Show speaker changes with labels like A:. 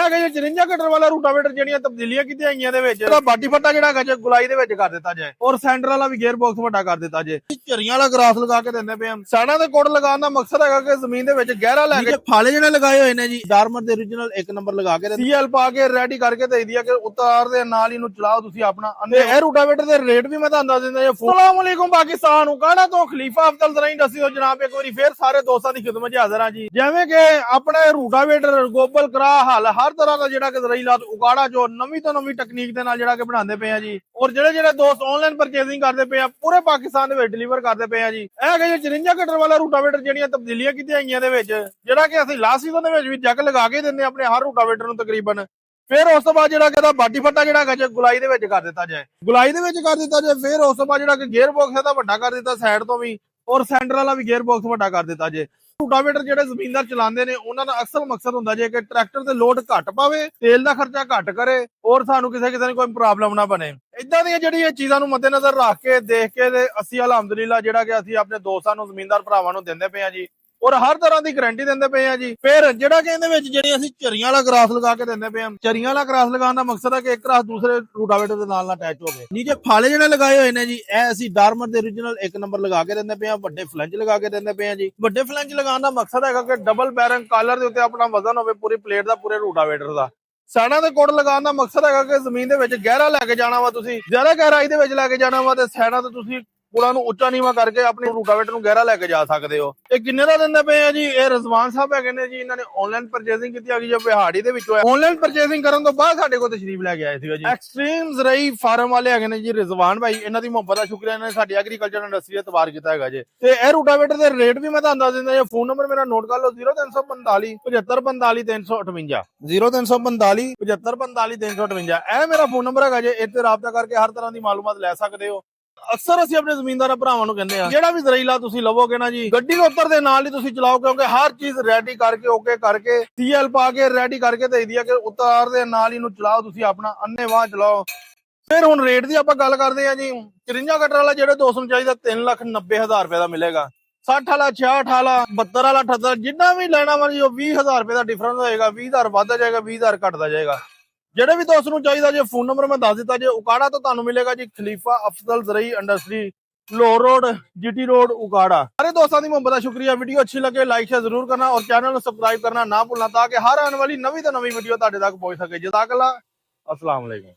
A: ਹੈਗਾ ਜੀ 54 ਕਟਰ ਵਾਲਾ ਰੂਟਾਵੇਟਰ ਜਿਹੜੀਆਂ ਤਬਦੀਲੀਆਂ ਕੀਤੀਆਂ ਗਈਆਂ ਦੇ ਵਿੱਚ ਇਹਦਾ ਬਾਡੀ ਫੱਟਾ ਜਿਹੜਾ ਹੈਗਾ ਜੇ ਗੁਲਾਈ ਦੇ ਵਿੱਚ ਕਰ ਦਿੱਤਾ ਜਾਏ ਔਰ ਸੈਂਟਰ ਵਾਲਾ ਵੀ ਗੇਅਰ ਬਾਕਸ ਵੱਡਾ ਕਰ ਦਿੱਤਾ ਜੇ ਝਰੀਆਂ ਵਾਲਾ ਗਰਾਸ ਲਗਾ ਕੇ ਦਿੰਦੇ ਪਏ ਆ। ਸਾਈਡਾਂ ਦੇ ਕੋਡ ਲਗਾਉਣ ਦਾ ਮਕਸਦ ਹੈਗਾ ਕਿ ਜ਼ਮੀਨ ਦੇ ਵਿੱਚ ਗਹਿਰਾ ਲੈ ਕੇ ਫਾਲੇ ਜਿਹੜੇ ਲਗਾਏ ਹੋਏ ਨੇ ਜੀ ਡਾਰਮਰ ਦੇ origignal 1 ਨੰਬਰ ਲਗਾ ਕੇ ਸੀਐਲ ਪਾ ਕੇ ਰੈਡੀ ਕਰਕੇ ਦੇ ਦਿਆ ਕਿ ਉਤਾਰ ਦੇ ਨਾਲ ਹੀ ਨੂੰ ਚਲਾਓ ਤੁਸੀਂ ਆਪਣਾ। ਇਹ ਰੂਟਾਵੇਟਰ ਦੇ ਰੇਟ ਵੀ ਮੈਂ ਤੁਹਾਨੂੰ ਦੱਸ ਦਿੰਦਾ ਜੀ। अस्सलाम वालेकुम पाकिस्तान उकाड़ा तो खलीफा अफजल जराई दसी हो जनाब एक बार फिर सारे दोस्तों की खिदमत च हाजिर हां जी। जिवें कि अपने रूटावेटर गोबल करा हल हर तरह का जिहड़ा कि ज़राईलात उकाड़ा जो नवीं तो नवीं तकनीक दे नाल जिहड़ा कि बनांदे पे आ जी और जिहड़े दोस्त ऑनलाइन परचेजिंग करदे पे आ पूरे पाकिस्तान दे विच डिलीवर करदे पे आ जी। ਇਹ ਹੈਗਾ ਜੀ 54 ਕਟਰ ਵਾਲਾ ਰੂਟਾਵੇਟਰ ਜਿਹੜੀਆਂ ਤਬਦੀਲੀਆਂ ਕੀਤੀਆਂ ਗਈਆਂ ਦੇ ਵਿੱਚ ਜਿਹੜਾ ਕਿ ਅਸੀਂ ਲਾਸਟ ਸੀਜ਼ਨ ਦੇ ਵਿੱਚ ਵੀ ਜੱਗ ਲਗਾ ਕੇ ਦਿੰਦੇ ਆਪਣੇ ਹਰ ਰੂਟਾਵੇਟਰ ਨੂੰ ਤਕਰੀਬਨ। ਫਿਰ ਉਸ ਤੋਂ ਬਾਅਦ ਜਿਹੜਾ ਕਿ ਇਹਦਾ ਬਾਡੀ ਫੱਟਾ ਜਿਹੜਾ ਹੈਗਾ ਜੇ ਗੁਲਾਈ ਦੇ ਵਿੱਚ ਕਰ ਦਿੱਤਾ ਜਾਏ ਫਿਰ ਉਸ ਤੋਂ ਬਾਅਦ ਜਿਹੜਾ ਕਿ ਗੇਅਰ ਬਾਕਸ ਇਹਦਾ ਵੱਡਾ ਕਰ ਦਿੱਤਾ ਸਾਈਡ ਤੋਂ ਵੀ ਔਰ ਸੈਂਟਰ ਵਾਲਾ ਵੀ ਗੇਅਰ ਬਾਕਸ ਵੱਡਾ ਕਰ ਦਿੱਤਾ ਜੇ। ਰੂਟਾਵੇਟਰ ਜਿਹੜੇ ਜ਼ਮੀਨਦਾਰ ਚਲਾਉਂਦੇ ਨੇ ਉਹਨਾਂ ਦਾ ਅਕਸਰ ਮਕਸਦ ਹੁੰਦਾ ਜੇ ਕਿ ਟਰੈਕਟਰ ਤੇ ਲੋਡ ਘੱਟ ਪਾਵੇ, ਤੇਲ ਦਾ ਖਰਚਾ ਘੱਟ ਕਰੇ ਔਰ ਸਾਨੂੰ ਕਿਸੇ ਨੂੰ ਕੋਈ ਪ੍ਰੋਬਲਮ ਨਾ ਬਣੇ। ਇਦਾਂ ਦੀਆਂ ਜਿਹੜੀਆਂ ਚੀਜ਼ਾਂ ਨੂੰ ਮੱਦੇਨਜ਼ਰ ਰੱਖ ਕੇ ਦੇਖ ਕੇ ਤੇ ਅਸੀਂ ਅਲਹਮਦੁਲਿਲਾ ਜਿਹੜਾ ਕਿ ਅਸੀਂ ਆਪਣੇ ਦੋਸਤਾਂ ਨੂੰ ਜ਼ਮੀਨਦਾਰ ਭਰਾਵਾਂ ਨੂੰ ਦਿੰਦੇ ਪਏ ਆ ਜੀ ਔਰ ਹਰ ਤਰ੍ਹਾਂ ਦੀ ਗਾਰੰਟੀ ਦਿੰਦੇ ਪਏ ਆ ਜੀ। ਫਿਰ ਜਿਹੜਾ ਕਿ ਇਹਦੇ ਵਿੱਚ ਜਿਹੜੀ ਅਸੀਂ ਝਰੀਆਂ ਵਾਲਾ ਗਰਾਸ ਲਗਾ ਕੇ ਦਿੰਦੇ ਪਏ ਆ। ਝਰੀਆਂ ਵਾਲਾ ਗਰਾਸ ਲਗਾਉਣ ਦਾ ਮਕਸਦ ਹੈ ਕਿ ਇੱਕ ਗਰਾਸ ਦੂਸਰੇ ਰੂਟਾਵੇਟਰ ਦੇ ਨਾਲ ਅਟੈਚ ਹੋਵੇ। ਨੀਚੇ ਫਾਲੇ ਜਿਹੜੇ ਲਗਾਏ ਹੋਏ ਨੇ ਜੀ ਇਹ ਅਸੀਂ ਡਾਰਮਰ ਦੇ origignal 1 ਨੰਬਰ ਲਗਾ ਕੇ ਦਿੰਦੇ ਪਏ ਆ। ਵੱਡੇ ਫਲੰਜ ਲਗਾ ਕੇ ਦਿੰਦੇ ਪਏ ਆ ਜੀ। ਵੱਡੇ ਫਲੰਜ ਲਗਾਉਣ ਦਾ ਮਕਸਦ ਹੈਗਾ ਕਿ ਡਬਲ ਬੈਰਿੰਗ ਕਾਲਰ ਦੇ ਉੱਤੇ ਆਪਣਾ ਵਜ਼ਨ ਹੋਵੇ ਪੂਰੀ ਪਲੇਟ ਦਾ ਪੂਰੇ ਰੂਟਾਵੇਟਰ ਦਾ। ਸਾਈਡਾਂ ਦੇ ਕੋਡ ਲਗਾਉਣ ਦਾ ਮਕਸਦ ਹੈਗਾ ਕਿ ਜ਼ਮੀਨ ਦੇ ਵਿੱਚ ਗਹਿਰਾ ਲੈ ਕੇ ਜਾਣਾ ਵਾ, ਤੁਸੀਂ ਜ਼ਿਆਦਾ ਗਹਿਰਾਈ ਦੇ ਵਿੱਚ ਲੈ ਕੇ ਜਾਣਾ ਵਾ ਤੇ ਸਾਈਡਾਂ ਤੇ ਤੁਸੀਂ ਪੁਲਾਂ ਨੂੰ ਉੱਚਾ ਨੀਵਾਂ ਕਰਕੇ ਆਪਣੇ ਰੂਟਾਵੇਟਰ ਨੂੰ ਗਹਿਰਾ ਲੈ ਕੇ ਜਾ ਸਕਦੇ ਹੋ। ਇਹ ਕਿੰਨੇ ਦਾ ਦਿੰਦੇ ਪਏ ਆ ਜੀ? ਇਹ ਰਜ਼ਵਾਨ ਸਾਹਿਬ ਹੈਗੇ ਨੇ ਜੀ, ਇਹਨਾਂ ਨੇ ਆਨਲਾਈਨ ਪਰਚੇਸਿੰਗ ਕੀਤੀ ਹੈਗੀ ਜੋ ਬਿਹਾੜੀ ਦੇ ਵਿੱਚੋਂ ਹੈ। ਆਨਲਾਈਨ ਪਰਚੇਸਿੰਗ ਕਰਨ ਤੋਂ ਬਾਅਦ ਸਾਡੇ ਕੋਲ ਤਸ਼ਰੀਫ ਲੈ ਕੇ ਆਏ ਸੀਗਾ ਜੀ। ਐਕਸਟ੍ਰੀਮ ਜ਼ਰਾਈ ਫਾਰਮ ਵਾਲੇ ਹੈਗੇ ਨੇ ਜੀ ਰਿਜ਼ਵਾਨ ਭਾਈ, ਇਹਨਾਂ ਦੀ ਮੁਹੱਬਤ ਦਾ ਸ਼ੁਕਰੀਆ, ਇਹਨਾਂ ਨੇ ਸਾਡੀ ਐਗਰੀਕਲਚਰ ਇੰਡਸਟਰੀ ਇਤਬਾਰ ਕੀਤਾ ਹੈਗਾ ਜੀ। ਤੇ ਇਹ ਰੂਟਾਵੇਟਰ ਦੇ ਰੇਟ ਵੀ ਮੈਂ ਤੁਹਾਨੂੰ ਦੱਸ ਦਿੰਦਾ ਜੀ। ਫੋਨ ਨੰਬਰ ਮੇਰਾ ਨੋਟ ਕਰ ਲਓ 0345 7545 358 0345 7545 358। ਇਹ ਮੇਰਾ ਫੋਨ ਨੰਬਰ ਹੈਗਾ ਜੀ, ਇੱਥੇ ਰਾਬਤਾ ਕਰਕੇ ਹਰ ਤਰ੍ਹਾਂ ਦੀ ਮਾਲੂਮਾਤ ਲੈ ਸਕਦੇ ਹੋ। ਅਕਸਰ ਅਸੀਂ ਆਪਣੇ ਜ਼ਮੀਨਦਾਰਾਂ ਭਰਾਵਾਂ ਨੂੰ ਕਹਿੰਦੇ ਆ ਜਿਹੜਾ ਵੀ ਜ਼ਰਾਈਲਾ ਤੁਸੀਂ ਲਵੋਗੇ ਨਾ ਜੀ ਗੱਡੀ ਦੇ ਉੱਤਰ ਦੇ ਨਾਲ ਹੀ ਤੁਸੀਂ ਚਲਾਓ, ਕਿਉਂਕਿ ਹਰ ਚੀਜ਼ ਰੈਡੀ ਕਰਕੇ ਓਕੇ ਕਰਕੇ ਸੀਐਲ ਪਾ ਕੇ ਰੈਡੀ ਕਰਕੇ ਦੇ ਦਿਆ ਕਿ ਉਤਾਰ ਦੇ ਨਾਲ ਹੀ ਨੂੰ ਚਲਾਓ, ਤੁਸੀਂ ਆਪਣਾ ਅੰਨੇਵਾਹ ਚਲਾਓ। ਫਿਰ ਹੁਣ ਰੇਟ ਦੀ ਆਪਾਂ ਗੱਲ ਕਰਦੇ ਆ ਜੀ। 54 ਕਟਰ ਵਾਲਾ ਜਿਹੜੇ ਦੋਸਤ ਨੂੰ ਚਾਹੀਦਾ 3,90,000 ਰੁਪਏ ਦਾ ਮਿਲੇਗਾ। 60 ਵਾਲਾ 66 ਵਾਲਾ 72 ਵਾਲਾ 78 ਜਿੰਨਾ ਵੀ ਲੈਣਾ ਵਾ ਜੀ ਉਹ 20,000 ਰੁਪਏ ਦਾ ਡਿਫਰੈਂਸ ਹੋਏਗਾ। 20,000 ਵੱਧਦਾ ਜਾਏਗਾ, 20,000 ਘਟਦਾ ਜਾਏਗਾ। ਜਿਹੜੇ ਵੀ ਦੋਸਤ ਨੂੰ ਚਾਹੀਦਾ ਜੇ ਫੋਨ ਨੰਬਰ ਮੈਂ ਦੱਸ ਦਿੱਤਾ ਜੇ। ਉਕਾੜਾ ਤੋਂ ਤੁਹਾਨੂੰ ਮਿਲੇਗਾ ਜੀ Khalifa Afzal Zarai industry, Lahore road, GT road, Okara. सारे दोस्तों की मुहब्बत शुक्रिया। वीडियो अच्छी लगे लाइक शेयर जरूर करना और चैनल को सब्सक्राइब करना ना भूलना ताकि हर आने वाली नवी तो नवी वीडियो तक पहुंच सके। जज़ाकल्लाह, अस्सलाम वालेकुम।